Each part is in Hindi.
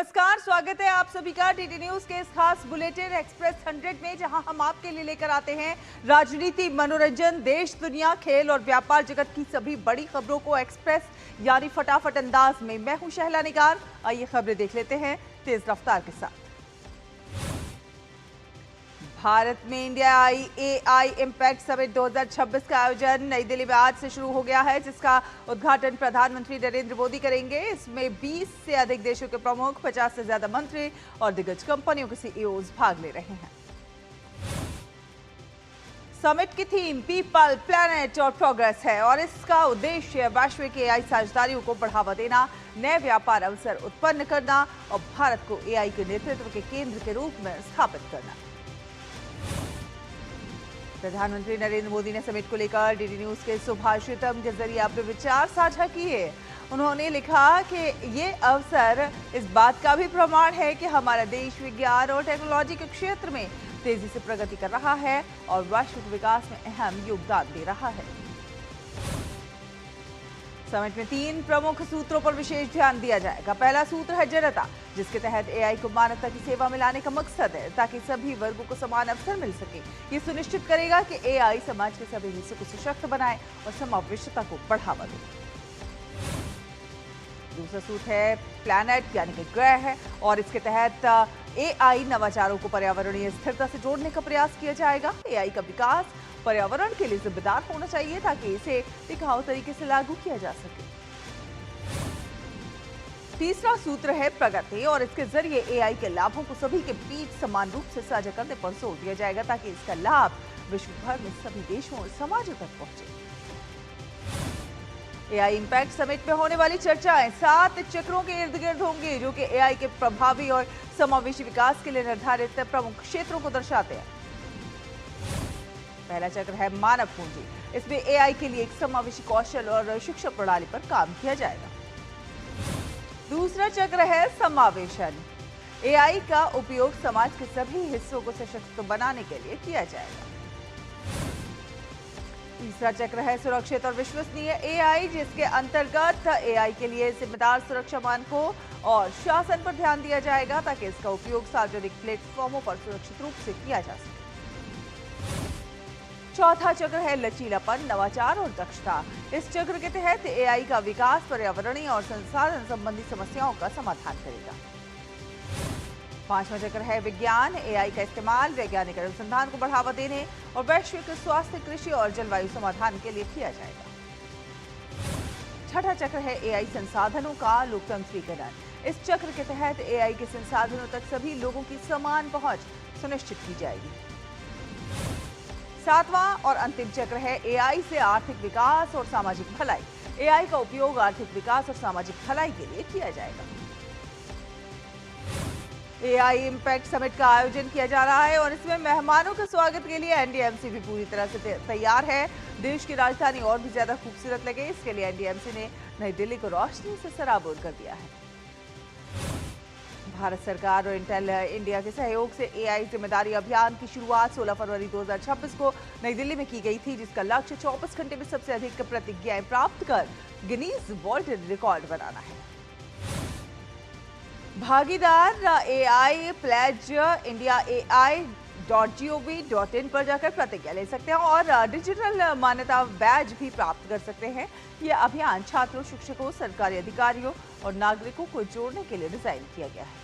नमस्कार, स्वागत है आप सभी का टीटी न्यूज के इस खास बुलेटिन एक्सप्रेस 100 में, जहां हम आपके लिए लेकर आते हैं राजनीति, मनोरंजन, देश दुनिया, खेल और व्यापार जगत की सभी बड़ी खबरों को एक्सप्रेस यानी फटाफट अंदाज में। मैं हूं शहला निगार। आइए खबरें देख लेते हैं तेज रफ्तार के साथ। भारत में इंडिया एआई इम्पैक्ट समिट 2026 का आयोजन नई दिल्ली में आज से शुरू हो गया है, जिसका उद्घाटन प्रधानमंत्री नरेंद्र मोदी करेंगे। इसमें 20 से अधिक देशों के प्रमुख, 50 से ज्यादा मंत्री और दिग्गज कंपनियों के सीईओज भाग ले रहे हैं। समिट की थीम पीपल, प्लैनेट और प्रोग्रेस है और इसका उद्देश्य वैश्विक एआई साझेदारियों को बढ़ावा देना, नए व्यापार अवसर उत्पन्न करना और भारत को एआई के नेतृत्व के केंद्र के रूप में स्थापित करना। प्रधानमंत्री नरेंद्र मोदी ने समिट को लेकर डीडी न्यूज के सुभाषितम के जरिए अपने विचार साझा किए। उन्होंने लिखा कि ये अवसर इस बात का भी प्रमाण है कि हमारा देश विज्ञान और टेक्नोलॉजी के क्षेत्र में तेजी से प्रगति कर रहा है और वैश्विक विकास में अहम योगदान दे रहा है। समिट में 3 प्रमुख सूत्रों पर विशेष ध्यान दिया जाएगा। पहला सूत्र है जनता, जिसके तहत एआई को मानवता की सेवा में लाने का मकसद है ताकि सभी वर्गों को समान अवसर मिल सके। ये सुनिश्चित करेगा कि एआई समाज के सभी हिस्सों को सशक्त बनाए और समावेशिता को बढ़ावा दे। दूसरा सूत्र है प्लैनेट यानी कि ग्रह है और इसके तहत एआई नवाचारों को पर्यावरणीय स्थिरता से जोड़ने का प्रयास किया जाएगा। एआई का विकास पर्यावरण के लिए जिम्मेदार होना चाहिए ताकि इसे टिकाऊ तरीके से लागू किया जा सके। तीसरा सूत्र है प्रगति और इसके जरिए एआई के लाभों को सभी के बीच समान रूप से साझा करने पर जोर दिया जाएगा ताकि इसका लाभ विश्व भर में सभी देशों और समाजों तक पहुंचे। एआई इम्पैक्ट समिट में होने वाली चर्चाएं 7 चक्रों के इर्द गिर्द होंगी, जो कि एआई के प्रभावी और समावेशी विकास के लिए निर्धारित प्रमुख क्षेत्रों को दर्शाते हैं। पहला चक्र है मानव पूंजी। इसमें एआई के लिए एक समावेशी कौशल और शिक्षा प्रणाली पर काम किया जाएगा। दूसरा चक्र है समावेशन। एआई का उपयोग समाज के सभी हिस्सों को सशक्त बनाने के लिए किया जाएगा। तीसरा चक्र है सुरक्षित और विश्वसनीय एआई, जिसके अंतर्गत एआई के लिए जिम्मेदार सुरक्षा मानकों और शासन पर ध्यान दिया जाएगा ताकि इसका उपयोग सार्वजनिक प्लेटफॉर्मों पर सुरक्षित रूप से किया जा सके। चौथा चक्र है लचीलापन, नवाचार और दक्षता। इस चक्र के तहत एआई का विकास पर्यावरणीय और संसाधन संबंधी समस्याओं का समाधान करेगा। पांचवा चक्र है विज्ञान। एआई का इस्तेमाल वैज्ञानिक अनुसंधान को बढ़ावा देने और वैश्विक स्वास्थ्य, कृषि और जलवायु समाधान के लिए किया जाएगा। छठा चक्र है एआई संसाधनों का लोकतंत्रीकरण। इस चक्र के तहत एआई के संसाधनों तक सभी लोगों की समान पहुंच सुनिश्चित की जाएगी। सातवां और अंतिम चक्र है एआई से आर्थिक विकास और सामाजिक भलाई। एआई का उपयोग आर्थिक विकास और सामाजिक भलाई के लिए किया जाएगा। एआई इम्पैक्ट समिट का आयोजन किया जा रहा है और इसमें मेहमानों के स्वागत के लिए एनडीएमसी भी पूरी तरह से तैयार है। देश की राजधानी और भी ज्यादा खूबसूरत लगे, इसके लिए एनडीएमसी ने नई दिल्ली को रोशनी से सराबोर कर दिया है। भारत सरकार और इंटेल इंडिया के सहयोग से एआई जिम्मेदारी अभियान की शुरुआत 16 फरवरी 2026 को नई दिल्ली में की गई थी, जिसका लक्ष्य 24 घंटे में सबसे अधिक प्रतिज्ञाएं प्राप्त कर गिनीज वर्ल्ड रिकॉर्ड बनाना है। भागीदार एआई प्लेज इंडिया AI.gov.in पर जाकर प्रतिज्ञा ले सकते हैं और डिजिटल मान्यता बैज भी प्राप्त कर सकते हैं। यह अभियान छात्रों, शिक्षकों, सरकारी अधिकारियों और नागरिकों को जोड़ने के लिए डिजाइन किया गया है।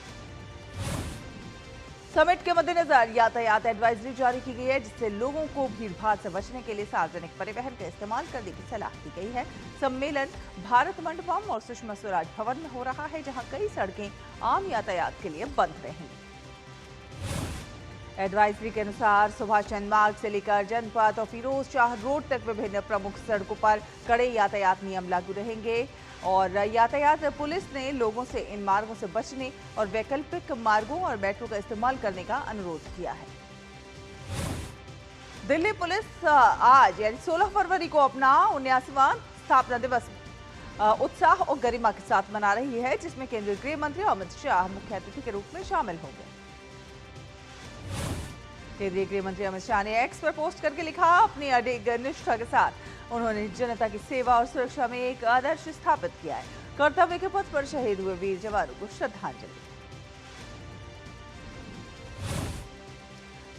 समिट के मद्देनजर यातायात एडवाइजरी जारी की गई है, जिससे लोगों को भीड़भाड़ से बचने के लिए सार्वजनिक परिवहन का इस्तेमाल करने की सलाह दी गई है। सम्मेलन भारत मंडपम और सुषमा स्वराज भवन में हो रहा है, जहां कई सड़कें आम यातायात के लिए बंद रहेंगी। एडवाइजरी के अनुसार सुभाष चंद्र मार्ग से लेकर जनपथ और फिरोज शाह रोड तक विभिन्न प्रमुख सड़कों पर कड़े यातायात नियम लागू रहेंगे और यातायात पुलिस ने लोगों से इन मार्गों से बचने और वैकल्पिक मार्गों और मेट्रो का इस्तेमाल करने का अनुरोध किया है। दिल्ली पुलिस आज यानी 16 फरवरी को अपना 79वां स्थापना दिवस उत्साह और गरिमा के साथ मना रही है, जिसमें केंद्रीय गृह मंत्री अमित शाह मुख्य अतिथि के रूप में शामिल होंगे। केंद्रीय गृह मंत्री अमित शाह ने एक्स पर पोस्ट करके लिखा, अपनी अडिग निष्ठा के साथ उन्होंने जनता की सेवा और सुरक्षा में एक आदर्श स्थापित किया है। कर्तव्य के पथ पर शहीद हुए वीर जवानों को श्रद्धांजलि।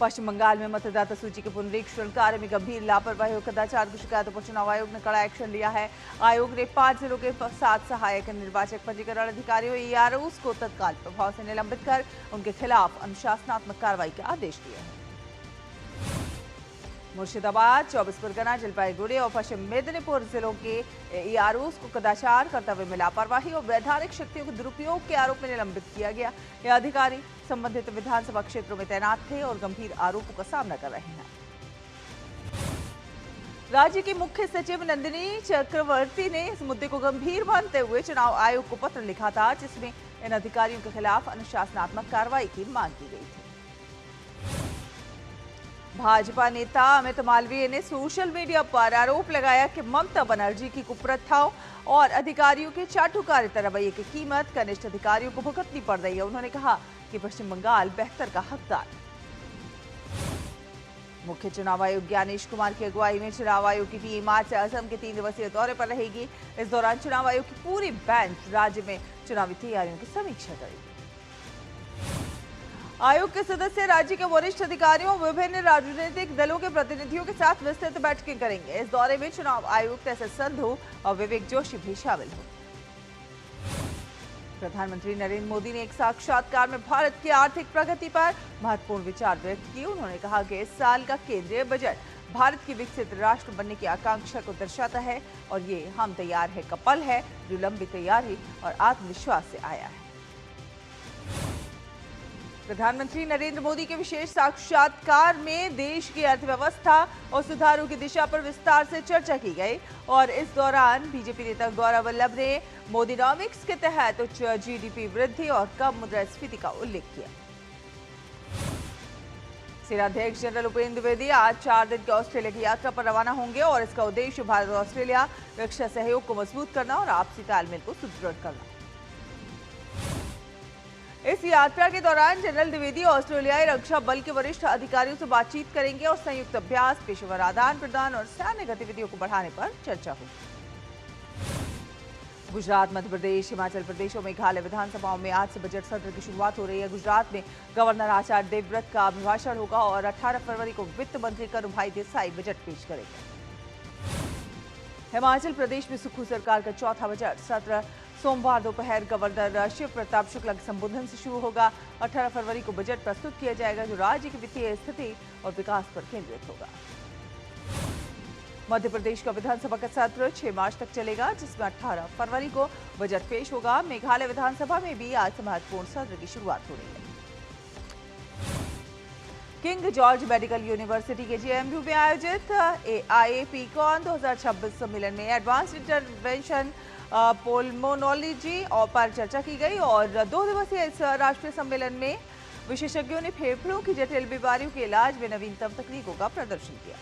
पश्चिम बंगाल में मतदाता सूची के पुनरीक्षण कार्य में गंभीर लापरवाही और कदाचार की शिकायतों पर चुनाव आयोग ने कड़ा एक्शन लिया है। आयोग ने 5 जिलों के 7 सहायक निर्वाचक पंजीकरण अधिकारियों AROs को तत्काल प्रभाव से निलंबित कर उनके खिलाफ अनुशासनात्मक कार्रवाई के आदेश दिए हैं। मुर्शिदाबाद, 24 परगना, जलपाईगुड़ी और पश्चिम मेदिनीपुर जिलों के AROs को कदाचार कर्तव्य में लापरवाही और वैधानिक शक्तियों के दुरुपयोग के आरोप में निलंबित किया गया। ये अधिकारी संबंधित विधानसभा क्षेत्रों में तैनात थे और गंभीर आरोपों का सामना कर रहे हैं। राज्य की मुख्य सचिव नंदिनी चक्रवर्ती ने इस मुद्दे को गंभीर मानते हुए चुनाव आयोग को पत्र लिखा था, जिसमें इन अधिकारियों के खिलाफ अनुशासनात्मक कार्रवाई की मांग की गई थी। भाजपा नेता अमित मालवीय ने सोशल मीडिया पर आरोप लगाया कि ममता बनर्जी की कुप्रथाओं और अधिकारियों के चाटुकारिता रवैये की कीमत कनिष्ठ अधिकारियों को भुगतनी पड़ रही है। उन्होंने कहा कि पश्चिम बंगाल बेहतर का हकदार। मुख्य चुनाव आयुक्त ज्ञानेश कुमार की अगुवाई में चुनाव आयोग की टीम आज से असम के 3 दिवसीय दौरे पर रहेगी। इस दौरान चुनाव आयोग की पूरी बेंच राज्य में चुनावी तैयारियों की समीक्षा करेगी। आयोग के सदस्य राज्य के वरिष्ठ अधिकारियों और विभिन्न राजनीतिक दलों के प्रतिनिधियों के साथ विस्तृत बैठकें करेंगे। इस दौरे में चुनाव आयुक्त SS संधू और विवेक जोशी भी शामिल होंगे। प्रधानमंत्री नरेंद्र मोदी ने एक साक्षात्कार में भारत की आर्थिक प्रगति पर महत्वपूर्ण विचार व्यक्त किए। उन्होंने कहा कि इस साल का केंद्रीय बजट भारत की विकसित राष्ट्र बनने की आकांक्षा को दर्शाता है और ये हम तैयार है का पल है, जो लंबी तैयारी और आत्मविश्वास से आया है। प्रधानमंत्री नरेंद्र मोदी के विशेष साक्षात्कार में देश की अर्थव्यवस्था और सुधारों की दिशा पर विस्तार से चर्चा की गई और इस दौरान बीजेपी नेता गौरव वल्लभ ने मोदीनॉमिक्स के तहत उच्च GDP वृद्धि और कम मुद्रास्फीति का उल्लेख किया। सेनाध्यक्ष जनरल उपेंद्र द्विवेदी आज 4 दिन की ऑस्ट्रेलिया की यात्रा पर रवाना होंगे और इसका उद्देश्य भारत और ऑस्ट्रेलिया रक्षा सहयोग को मजबूत करना और आपसी तालमेल को सुदृढ़ करना। इस यात्रा के दौरान जनरल द्विवेदी ऑस्ट्रेलियाई रक्षा बल के वरिष्ठ अधिकारियों से बातचीत करेंगे और संयुक्त अभ्यास, पेशेवर आदान प्रदान और सैन्य गतिविधियों को बढ़ाने पर चर्चा होगी। गुजरात, मध्य प्रदेश, हिमाचल प्रदेश और मेघालय विधानसभाओं में आज से बजट सत्र की शुरुआत हो रही है। गुजरात में गवर्नर आचार्य देवव्रत का अभिभाषण होगा और 18 फरवरी को वित्त मंत्री करुभाई देसाई बजट पेश करेंगे। हिमाचल प्रदेश में सुक्खू सरकार का चौथा बजट सत्र सोमवार दोपहर गवर्नर शिव प्रताप शुक्ला के संबोधन से शुरू होगा। 18 फरवरी को बजट प्रस्तुत किया जाएगा, जो राज्य की वित्तीय स्थिति और विकास पर केंद्रित होगा। मध्य प्रदेश का विधानसभा का सत्र 6 मार्च तक चलेगा, जिसमें 18 फरवरी को बजट पेश होगा। मेघालय विधानसभा में भी आज से महत्वपूर्ण सत्र की शुरुआत हो रही है। किंग जॉर्ज मेडिकल यूनिवर्सिटी के JMU में आयोजित AIPCON 2026 सम्मेलन में एडवांस्ड इंटरवेंशन पुल्मोनोलॉजी पर चर्चा की गई और 2 दिवसीय इस राष्ट्रीय सम्मेलन में विशेषज्ञों ने फेफड़ों की जटिल बीमारियों के इलाज में नवीनतम तकनीकों का प्रदर्शन किया।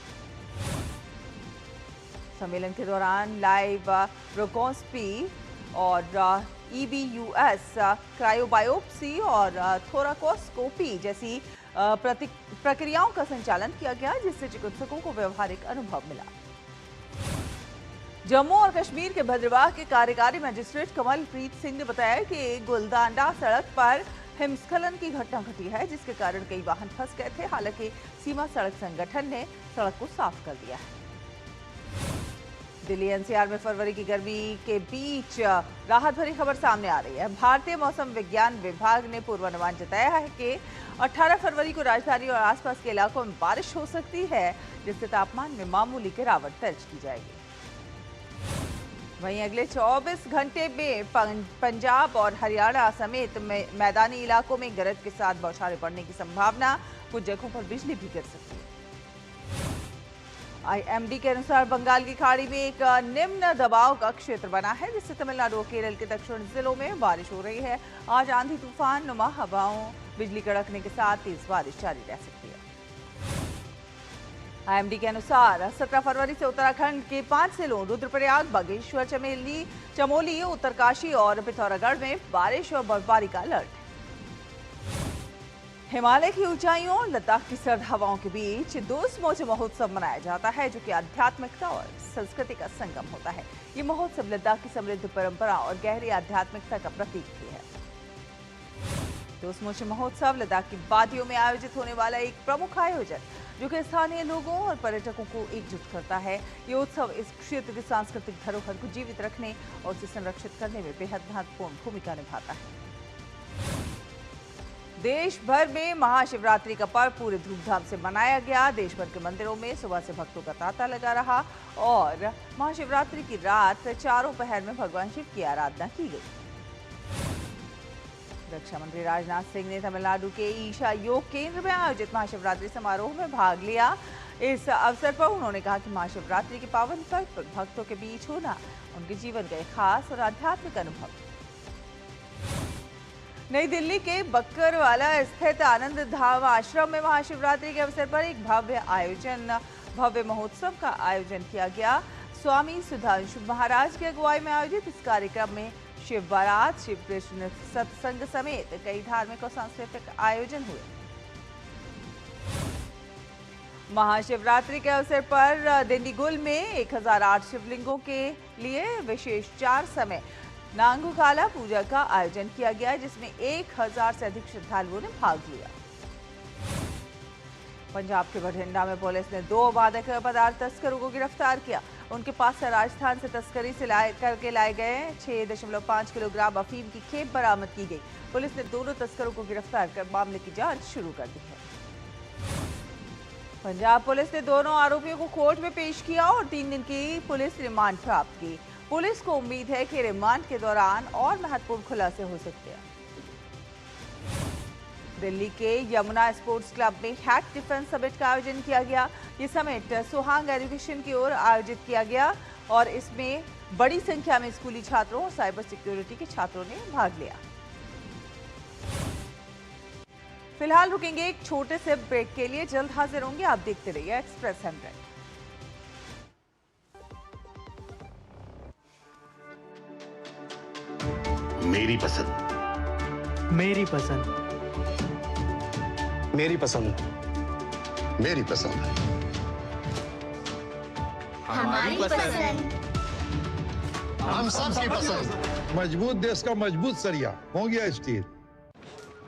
सम्मेलन के दौरान लाइव ब्रोंकोस्कोपी और EBUS, क्रायोबायोप्सी और थोराकोस्कोपी जैसी प्रक्रियाओं का संचालन किया गया, जिससे चिकित्सकों को व्यवहारिक अनुभव मिला। जम्मू और कश्मीर के भद्रवाह के कार्यकारी मजिस्ट्रेट कमलप्रीत सिंह ने बताया कि गुलदांडा सड़क पर हिमस्खलन की घटना घटी है, जिसके कारण कई वाहन फंस गए थे। हालांकि सीमा सड़क संगठन ने सड़क को साफ कर दिया है। दिल्ली NCR में फरवरी की गर्मी के बीच राहत भरी खबर सामने आ रही है। भारतीय मौसम विज्ञान विभाग ने पूर्वानुमान जताया है कि 18 फरवरी को राजधानी और आसपास के इलाकों में बारिश हो सकती है, जिससे तापमान में मामूली गिरावट दर्ज की जाएगी। वहीं अगले 24 घंटे में पंजाब और हरियाणा समेत मैदानी इलाकों में गरज के साथ बौछारें पड़ने की संभावना, कुछ जगहों पर बिजली भी गिर सकती है। IMD के अनुसार बंगाल की खाड़ी में एक निम्न दबाव का क्षेत्र बना है, जिससे तमिलनाडु और केरल के दक्षिण जिलों में बारिश हो रही है। आज आंधी तूफान नुमा हवाओं, बिजली कड़कने के साथ तेज बारिश जारी रह सकती है। IMD के अनुसार 17 फरवरी से उत्तराखंड के 5 जिलों रुद्रप्रयाग, बागेश्वर, चमोली, उत्तरकाशी और पिथौरागढ़ में बारिश और बर्फबारी का अलर्ट है। हिमालय की ऊंचाइयों और लद्दाख की सर्द हवाओं के बीच दोस्त महोत्सव मनाया जाता है, जो कि आध्यात्मिकता और संस्कृति का संगम होता है। ये महोत्सव लद्दाख की समृद्ध परंपरा और गहरी आध्यात्मिकता का प्रतीक भी है। दोस्त महोत्सव लद्दाख की वादियों में आयोजित होने वाला एक प्रमुख आयोजन जो कि स्थानीय लोगों और पर्यटकों को एकजुट करता है। ये उत्सव इस क्षेत्र की सांस्कृतिक धरोहर को जीवित रखने और उसे संरक्षित करने में बेहद महत्वपूर्ण भूमिका निभाता है। देश भर में महाशिवरात्रि का पर्व पूरे धूमधाम से मनाया गया। देश भर के मंदिरों में सुबह से भक्तों का तांता लगा रहा और महाशिवरात्रि की रात चारों पहर में भगवान शिव की आराधना की गई। रक्षा मंत्री राजनाथ सिंह ने तमिलनाडु के ईशा योग केंद्र में आयोजित महाशिवरात्रि समारोह में भाग लिया। इस अवसर पर उन्होंने कहा कि महाशिवरात्रि के पावन पर्व पर भक्तों के बीच होना उनके जीवन का एक खास और आध्यात्मिक अनुभव। नई दिल्ली के बक्करवाला स्थित आनंद धाम आश्रम में महाशिवरात्रि के अवसर पर एक भव्य महोत्सव का आयोजन किया गया। स्वामी सुधांशु महाराज की अगुवाई में आयोजित इस कार्यक्रम में शिव बारात, शिव कृष्ण सत्संग समेत कई धार्मिक और सांस्कृतिक आयोजन हुए। महाशिवरात्रि के अवसर पर दिंडीगुल में 1008 शिवलिंगों के लिए विशेष 4 समय नांगुकाला पूजा का आयोजन किया गया, जिसमें 1000 से अधिक श्रद्धालुओं ने भाग लिया। पंजाब के बठिंडा में पुलिस ने 2 मादक पदार्थ तस्करों को गिरफ्तार किया। उनके पास से राजस्थान से तस्करी से करके लाए गए 6.5 किलोग्राम अफीम की खेप बरामद की गई। पुलिस ने दोनों तस्करों को गिरफ्तार कर मामले की जांच शुरू कर दी है। पंजाब पुलिस ने दोनों आरोपियों को कोर्ट में पेश किया और 3 दिन की पुलिस रिमांड प्राप्त की। पुलिस को उम्मीद है कि रिमांड के दौरान और महत्वपूर्ण खुलासे हो सकते हैं। दिल्ली के यमुना स्पोर्ट्स क्लब में हैक डिफेंस समिट का आयोजन किया गया। ये समिट सुहाग एजुकेशन की ओर आयोजित किया गया और इसमें बड़ी संख्या में स्कूली छात्रों और साइबर सिक्योरिटी के छात्रों ने भाग लिया। फिलहाल रुकेंगे एक छोटे से ब्रेक के लिए, जल्द हाजिर होंगे। आप देखते रहिए एक्सप्रेस 100। मेरी पसंद, मेरी पसंद, मेरी पसंद, मेरी पसंद, हमारी पसंद, हम सबकी पसंद। मजबूत देश का मजबूत सरिया हो गया स्टील।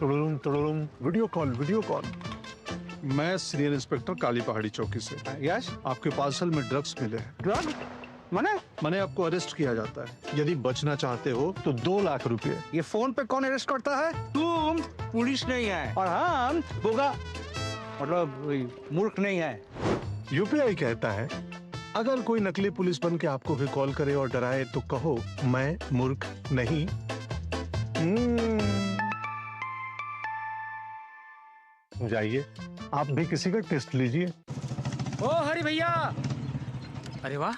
Video call. मैं सीनियर इंस्पेक्टर काली पहाड़ी चौकी से। यश आपके पार्सल में ड्रग्स मिले हैं। ड्रग मैंने आपको अरेस्ट किया जाता है। यदि बचना चाहते हो तो 2 लाख रुपए। ये फोन पे कौन अरेस्ट करता है? तुम पुलिस नहीं है और हम बोगा मतलब मूर्ख नहीं है। यूपीआई कहता है अगर कोई नकली पुलिस बन के आपको भी कॉल करे और डराए तो कहो मैं मूर्ख नहीं। जाइए आप भी किसी का टेस्ट लीजिए। ओ हरी भैया, अरे वाह,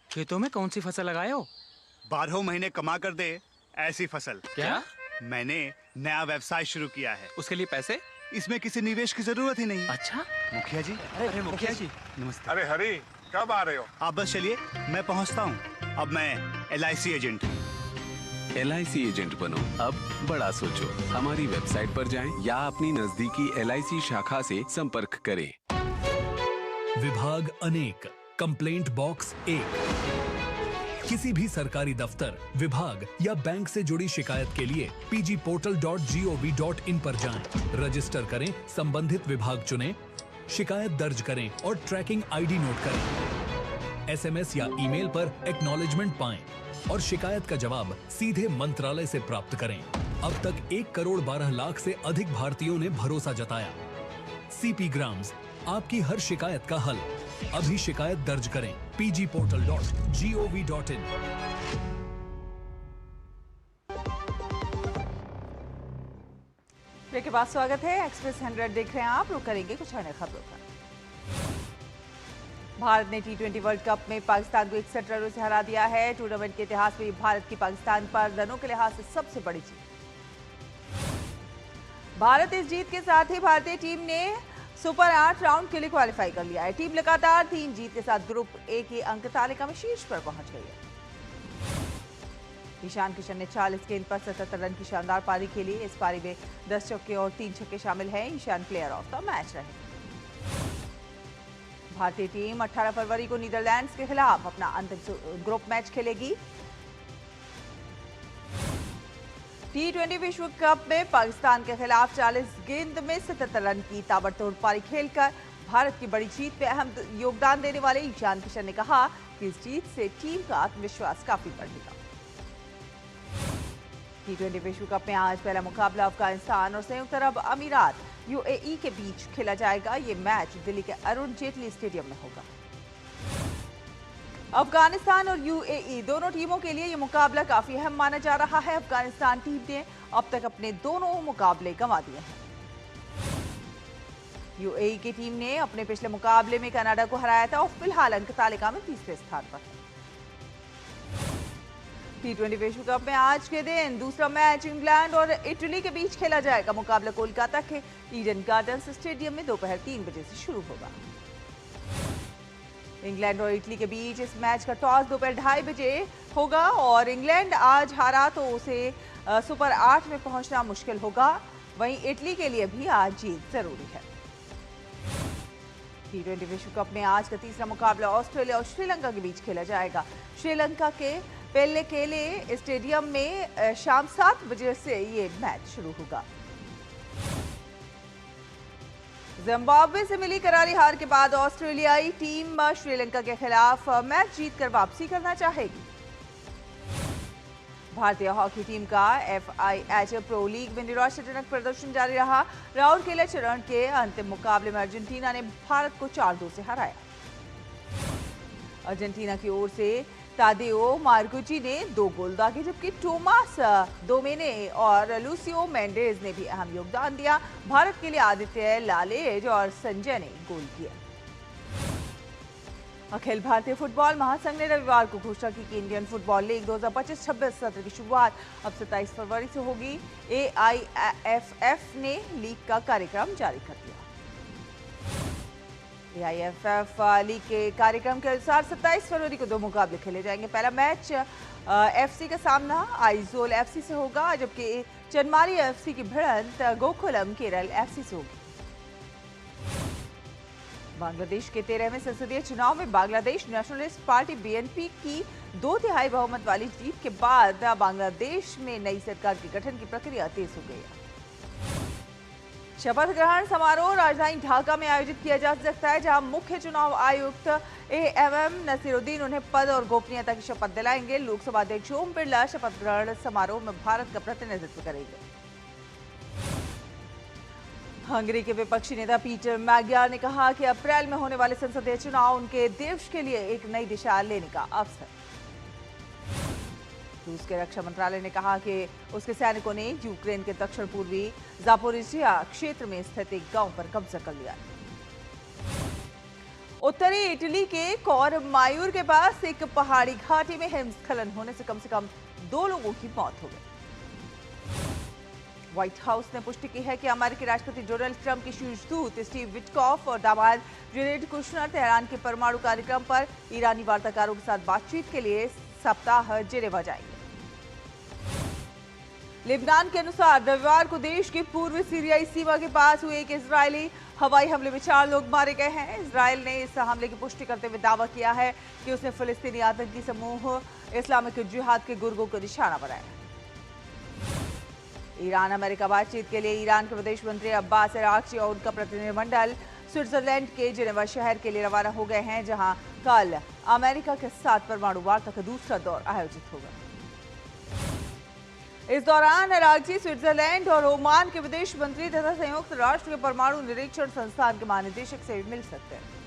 खेतों में कौन सी फसल लगाए हो? 12 महीने कमा कर दे ऐसी फसल। क्या? मैंने नया व्यवसाय शुरू किया है। उसके लिए पैसे? इसमें किसी निवेश की जरूरत ही नहीं। अच्छा, मुखिया जी। अरे मुखिया जी, नमस्ते। अरे हरी, कब आ रहे हो? आप बस चलिए, मैं पहुंचता हूँ। अब मैं LIC एजेंट हूँ। LIC एजेंट बनो, अब बड़ा सोचो। हमारी वेबसाइट पर जाएं या अपनी नजदीकी LIC शाखा से संपर्क करें। विभाग अनेक, कंप्लेंट बॉक्स 1। किसी भी सरकारी दफ्तर, विभाग या बैंक से जुड़ी शिकायत के लिए pgportal.gov.in पर जाएं, रजिस्टर करें, संबंधित विभाग चुनें, शिकायत दर्ज करें और ट्रैकिंग ID नोट करें। SMS या ईमेल पर एक्नॉलेजमेंट पाएं और शिकायत का जवाब सीधे मंत्रालय से प्राप्त करें। अब तक 1 करोड़ 12 लाख से अधिक भारतीयों ने भरोसा जताया। CP ग्राम्स, आपकी हर शिकायत का हल। अभी शिकायत दर्ज करें pgportal.gov.in। ब्रेक के बाद स्वागत है। एक्सप्रेस 100 देख रहे हैं आप। रुक करेंगे कुछ अन्य खबरों पर। भारत ने T20 वर्ल्ड कप में पाकिस्तान को 61 रनों से हरा दिया है। टूर्नामेंट के इतिहास में भारत की पाकिस्तान पर रनों के लिहाज से सबसे बड़ी जीत। भारत इस जीत के साथ ही भारतीय टीम ने सुपर 8 राउंड के लिए क्वालिफाई कर लिया है। टीम लगातार 3 जीत के साथ ग्रुप ए की अंक तालिका में शीर्ष पर पहुंच गई है। ईशान किशन ने 40 गेंद पर 77 रन की शानदार पारी खेली। इस पारी में 10 चौके और 3 छक्के शामिल हैं। Ishan player of the match रहे। भारतीय टीम 18 फरवरी को नीदरलैंड्स के खिलाफ अपना अंतिम ग्रुप मैच खेलेगी। T20 विश्व कप में पाकिस्तान के खिलाफ 40 गेंद में 77 रन की ताबड़तोड़ पारी खेलकर भारत की बड़ी जीत में अहम योगदान देने वाले ईशान किशन ने कहा कि इस जीत से टीम का आत्मविश्वास काफी बढ़ेगा। T20 विश्व कप में आज पहला मुकाबला अफगानिस्तान और संयुक्त अरब अमीरात UAE के बीच खेला जाएगा। ये मैच दिल्ली के अरुण जेटली स्टेडियम में होगा। अफगानिस्तान और UAE दोनों टीमों के लिए ये मुकाबला काफी अहम माना जा रहा है। अफगानिस्तान टीम ने अब तक अपने दोनों मुकाबले गंवा दिए हैं। UAE की टीम ने अपने पिछले मुकाबले में कनाडा को हराया था और फिलहाल अंक तालिका में तीसरे स्थान पर है। T20 विश्व कप में आज के दिन दूसरा मैच इंग्लैंड और इटली के बीच खेला जाएगा। मुकाबला कोलकाता के ईडन गार्डन्स स्टेडियम में दोपहर 3 बजे से शुरू होगा। इंग्लैंड और इटली के बीच इस मैच का टॉस दोपहर 2:30 बजे होगा और इंग्लैंड आज हारा तो उसे सुपर 8 में पहुंचना मुश्किल होगा। वहीं इटली के लिए भी आज जीत जरूरी है। T20 विश्व कप में आज का तीसरा मुकाबला ऑस्ट्रेलिया और श्रीलंका के बीच खेला जाएगा। श्रीलंका के पेल्लेकेले स्टेडियम में शाम 7 बजे से ये मैच शुरू होगा। जिम्बाब्वे से मिली करारी हार के बाद ऑस्ट्रेलियाई टीम श्रीलंका के खिलाफ मैच जीतकर वापसी करना चाहेगी। भारतीय हॉकी टीम का FIH प्रो लीग में निराशाजनक प्रदर्शन जारी रहा। राउरकेला चरण के अंतिम मुकाबले में अर्जेंटीना ने भारत को 4-2 से हराया। अर्जेंटीना की ओर से तादेओ मार्कुची ने 2 गोल दागे, जबकि टोमास दोमेने और लूसियो मेंडेज ने भी अहम योगदान दिया। भारत के लिए आदित्य लालेज और संजय ने गोल किए। अखिल भारतीय फुटबॉल महासंघ ने रविवार को घोषणा की कि इंडियन फुटबॉल लीग 2025-26 सत्र की शुरुआत अब 27 फरवरी से होगी। AIFF ने लीग का कार्यक्रम जारी कर दिया। AIFF लीग के कार्यक्रम के अनुसार 27 फरवरी को 2 मुकाबले खेले जाएंगे। पहला मैच FC का सामना आइजोल FC से होगा, जबकि चनमारी FC की भिड़ंत गोकुलम केरल FC से होगी। बांग्लादेश के 13वें संसदीय चुनाव में बांग्लादेश नेशनलिस्ट पार्टी BNP की 2/3 बहुमत वाली जीत के बाद बांग्लादेश में नई सरकार के गठन की प्रक्रिया तेज हो गई है। शपथ ग्रहण समारोह राजधानी ढाका में आयोजित किया जा सकता है, जहां मुख्य चुनाव आयुक्त AM नसीरुद्दीन उन्हें पद और गोपनीयता की शपथ दिलाएंगे। लोकसभा अध्यक्ष ओम बिरला शपथ ग्रहण समारोह में भारत का प्रतिनिधित्व करेंगे। हंगरी के विपक्षी नेता पीटर मैग्यार ने कहा कि अप्रैल में होने वाले संसदीय चुनाव उनके देश के लिए एक नई दिशा लेने का अवसर। रूस के रक्षा मंत्रालय ने कहा कि उसके सैनिकों ने यूक्रेन के दक्षिण पूर्वी जापोरिजिया क्षेत्र में स्थित एक गांव पर कब्जा कर लिया। उत्तरी इटली के कोरमायूर के पास एक पहाड़ी घाटी में हिमस्खलन होने से कम 2 लोगों की मौत हो गई। व्हाइट हाउस ने पुष्टि की है कि अमेरिकी राष्ट्रपति डोनाल्ड ट्रंप के शीर्ष दूत स्टीव विटकॉफ और दामाद जेरेड कुशनर तेहरान के परमाणु कार्यक्रम पर ईरानी वार्ताकारों के साथ बातचीत के लिए सप्ताह जेनेवा जाएंगे। लेबनान के अनुसार रविवार को देश की पूर्वी सीरियाई सीमा के पास हुए एक इजरायली हवाई हमले में 4 लोग मारे गए हैं। इजरायल ने इस हमले की पुष्टि करते हुए दावा किया है कि उसने फिलिस्तीनी आतंकी समूह इस्लामिक जिहाद के गुर्गों को निशाना बनाया। ईरान अमेरिका बातचीत के लिए ईरान के विदेश मंत्री अब्बास अरागची और उनका प्रतिनिधिमंडल स्विट्जरलैंड के जिनेवा शहर के लिए रवाना हो गए हैं, जहां कल अमेरिका के साथ परमाणु वार्ता का दूसरा दौर आयोजित होगा। इस दौरान अरागची स्विट्जरलैंड और ओमान के विदेश मंत्री तथा संयुक्त राष्ट्र के परमाणु निरीक्षण संस्थान के महानिदेशक से भी मिल सकते हैं।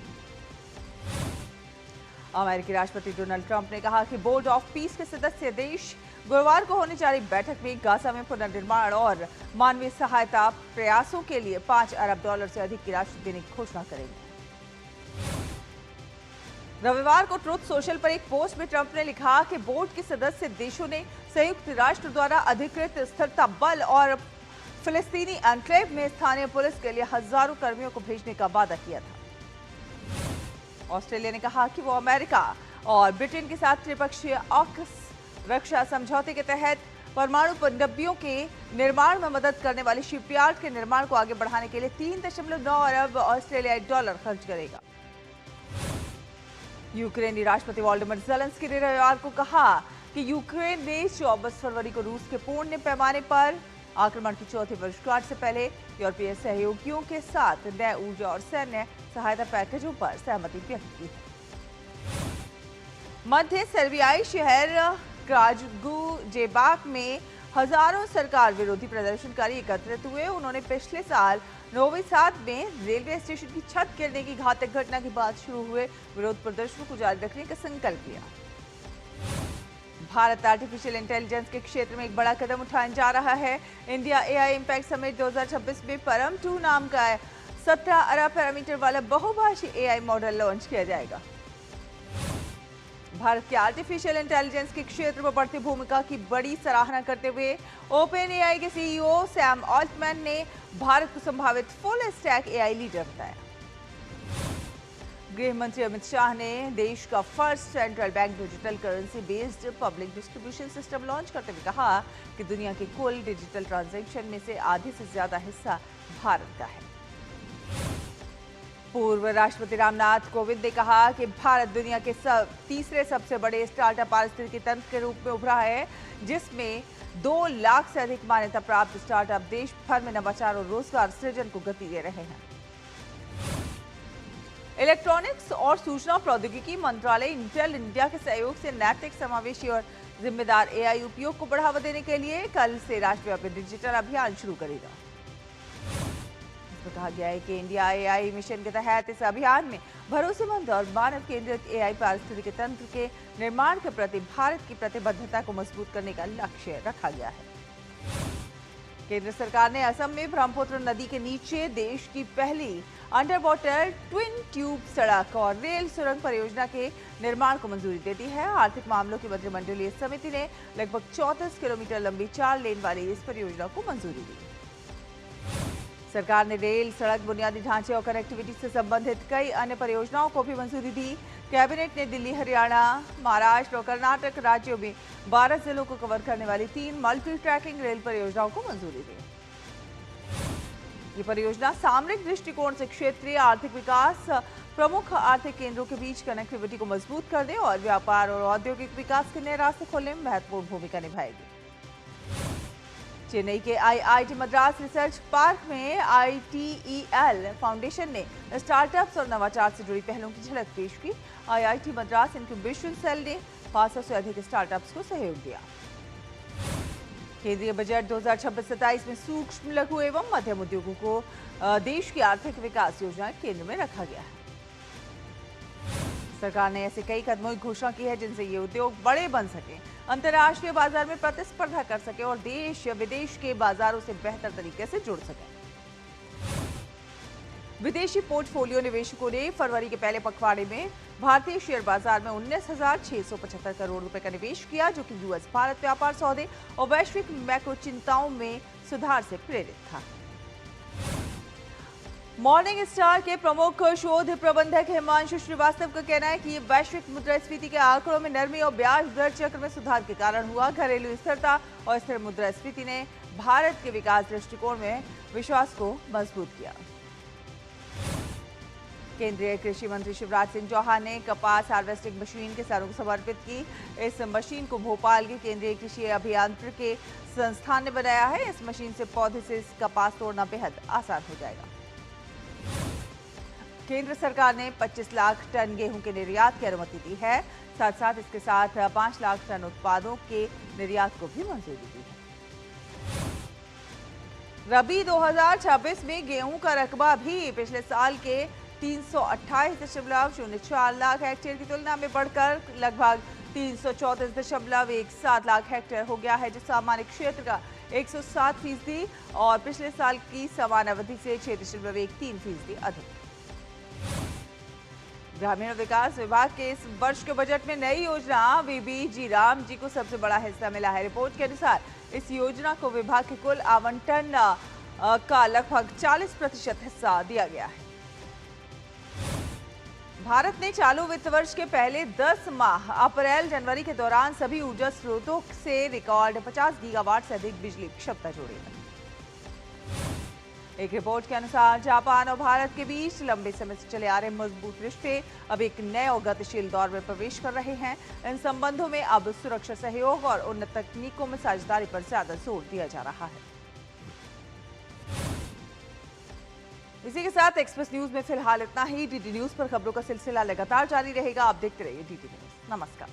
अमेरिकी राष्ट्रपति डोनाल्ड ट्रंप ने कहा कि बोर्ड ऑफ पीस के सदस्य देश गुरुवार को होने जा रही बैठक में गाजा में पुनर्निर्माण और मानवीय सहायता प्रयासों के लिए $5 अरब से अधिक की राशि देने की घोषणा करेंगे। रविवार को ट्रुथ सोशल पर एक पोस्ट में ट्रंप ने लिखा कि बोर्ड के सदस्य देशों ने संयुक्त राष्ट्र द्वारा अधिकृत स्थिरता बल और फिलिस्तीनी एन्क्लेव में स्थानीय पुलिस के लिए हजारों कर्मियों को भेजने का वादा किया था। ऑस्ट्रेलिया ने कहा कि वो अमेरिका और ब्रिटेन के साथ त्रिपक्षीय ऑक्स रक्षा समझौते के तहत परमाणु पनडब्बियों के निर्माण में मदद करने वाले शिपयार्ड के निर्माण को आगे बढ़ाने के लिए $3.9 अरब ऑस्ट्रेलियाई डॉलर खर्च करेगा। यूक्रेनी राष्ट्रपति वोलोदिमीर ज़ेलेंस्की ने रविवार को कहा कि यूक्रेन ने 24 फरवरी को रूस के पूर्ण पैमाने पर आक्रमण की चौथी वर्षगांठ से पहले यूरोपीय सहयोगियों के साथ नए ऊर्जा और सैन्य सहायता पैकेजों पर सहमति व्यक्त की है। मध्य सर्बियाई शहर क्रागुजेबाक में हजारों सरकार विरोधी प्रदर्शनकारी एकत्रित हुए। उन्होंने पिछले साल नोवी साद में रेलवे स्टेशन की छत गिरने की घातक घटना के बाद शुरू हुए विरोध प्रदर्शनों को जारी रखने का संकल्प लिया। भारत आर्टिफिशियल इंटेलिजेंस के क्षेत्र में एक बड़ा कदम उठाने जा रहा है। इंडिया एआई इम्पैक्ट समिट 2026 में परम 2 नाम का 17 अरब पैरामीटर वाला बहुभाषी एआई मॉडल लॉन्च किया जाएगा। भारत के आर्टिफिशियल इंटेलिजेंस के क्षेत्र में बढ़ती भूमिका की बड़ी सराहना करते हुए ओपन एआई के सीईओ सैम ऑल्टमैन ने भारत को संभावित फुल स्टैक एआई लीडर बताया। गृह मंत्री अमित शाह ने देश का first central bank digital currency based public distribution system launch करते हुए कहा कि दुनिया के कुल डिजिटल ट्रांजैक्शन में से आधे से ज्यादा हिस्सा भारत का है। पूर्व राष्ट्रपति रामनाथ कोविंद ने कहा कि भारत दुनिया के तीसरे सबसे बड़े स्टार्टअप पारिस्थितिकी तंत्र के रूप में उभरा है, जिसमें 2 लाख से अधिक मान्यता प्राप्त स्टार्टअप देश भर में नवाचार और रोजगार सृजन को गति दे रहे हैं। इलेक्ट्रॉनिक्स और सूचना प्रौद्योगिकी मंत्रालय इंटेल इंडिया के सहयोग से नैतिक, समावेशी और जिम्मेदार एआई उपयोग को बढ़ावा देने के लिए कल से राष्ट्रव्यापी डिजिटल अभियान शुरू करेगा। इसमें कहा गया है कि इंडिया एआई मिशन के तहत इस अभियान में भरोसेमंद और मानव केंद्रित एआई पारिस्थितिकी तंत्र के निर्माण के प्रति भारत की प्रतिबद्धता को मजबूत करने का लक्ष्य रखा गया है। केंद्र सरकार ने असम में ब्रह्मपुत्र नदी के नीचे देश की पहली अंडर वाटर ट्विन ट्यूब सड़क और रेल सुरंग परियोजना के निर्माण को मंजूरी दे दी है। आर्थिक मामलों की मंत्रिमंडलीय समिति ने लगभग 34 किलोमीटर लंबी 4 लेन वाली इस परियोजना को मंजूरी दी। सरकार ने रेल, सड़क, बुनियादी ढांचे और कनेक्टिविटी से संबंधित कई अन्य परियोजनाओं को भी मंजूरी दी। कैबिनेट ने दिल्ली, हरियाणा, महाराष्ट्र और कर्नाटक राज्यों में 12 जिलों को कवर करने वाली 3 मल्टी ट्रैकिंग रेल परियोजनाओं को मंजूरी दी। ये परियोजना सामरिक दृष्टिकोण से क्षेत्रीय आर्थिक विकास, प्रमुख आर्थिक केंद्रों के बीच कनेक्टिविटी को मजबूत करने और व्यापार और औद्योगिक विकास के नए रास्ते खोलने में महत्वपूर्ण भूमिका निभाएगी। चेन्नई के आईआईटी मद्रास रिसर्च पार्क में ITEL फाउंडेशन ने स्टार्टअप्स और नवाचार से जुड़ी पहलों की झलक पेश की। आईआईटी मद्रास इंक्यूबेशन सेल ने 500 से अधिक स्टार्टअप्स को सहयोग दिया। केंद्रीय बजट 2026-27 में सूक्ष्म, लघु एवं मध्यम उद्योगों को देश की आर्थिक विकास योजना केंद्र में रखा गया है। सरकार ने ऐसे कई कदमों की घोषणा की है जिनसे ये उद्योग बड़े बन सके, अंतर्राष्ट्रीय बाजार में प्रतिस्पर्धा कर सके और देश विदेश के बाजारों से बेहतर तरीके से जुड़ सके। विदेशी पोर्टफोलियो निवेशकों ने फरवरी के पहले पखवाड़े में भारतीय शेयर बाजार में 19,675 करोड़ रुपए का निवेश किया, जो कि यूएस भारत व्यापार सौदे और वैश्विक मैक्रो चिंताओं में सुधार से प्रेरित था। मॉर्निंग स्टार के प्रमुख शोध प्रबंधक हिमांशु श्रीवास्तव का कहना है कि ये वैश्विक मुद्रास्फीति के आंकड़ों में नरमी और ब्याज दर चक्र में सुधार के कारण हुआ। घरेलू स्थिरता और स्थिर मुद्रास्फीति ने भारत के विकास दृष्टिकोण में विश्वास को मजबूत किया। केंद्रीय कृषि मंत्री शिवराज सिंह चौहान ने कपास हार्वेस्टिंग मशीन किसानों को समर्पित की। इस मशीन को भोपाल के केंद्रीय कृषि अभियांत्रिकी संस्थान ने बनाया है। इस मशीन से पौधे से कपास तोड़ना बेहद आसान हो जाएगा। केंद्र सरकार ने 25 लाख टन गेहूं के निर्यात की अनुमति दी है। साथ साथ इसके साथ 5 लाख टन उत्पादों के निर्यात को भी मंजूरी दी है। रबी 2026 में गेहूं का रकबा भी पिछले साल के 328.04 लाख हेक्टेयर की तुलना में बढ़कर लगभग 334.17 लाख हेक्टेयर हो गया है, जो सामान्य क्षेत्र का 107% और पिछले साल की समान अवधि से 6.13% अधिक। ग्रामीण विकास विभाग के इस वर्ष के बजट में नई योजना VBG राम जी को सबसे बड़ा हिस्सा मिला है। रिपोर्ट के अनुसार इस योजना को विभाग के कुल आवंटन का लगभग 40% हिस्सा दिया गया है। भारत ने चालू वित्त वर्ष के पहले 10 माह अप्रैल-जनवरी के दौरान सभी ऊर्जा स्रोतों से रिकॉर्ड 50 गीगावाट से अधिक बिजली क्षमता जोड़ी है। एक रिपोर्ट के अनुसार जापान और भारत के बीच लंबे समय से चले आ रहे मजबूत रिश्ते अब एक नए और गतिशील दौर में प्रवेश कर रहे हैं। इन संबंधों में अब सुरक्षा सहयोग और उन्नत तकनीकों में साझेदारी पर ज्यादा जोर दिया जा रहा है। इसी के साथ एक्सप्रेस न्यूज में फिलहाल इतना ही। डीडी न्यूज पर खबरों का सिलसिला लगातार जारी रहेगा। आप देखते रहिए डीडी न्यूज। नमस्कार।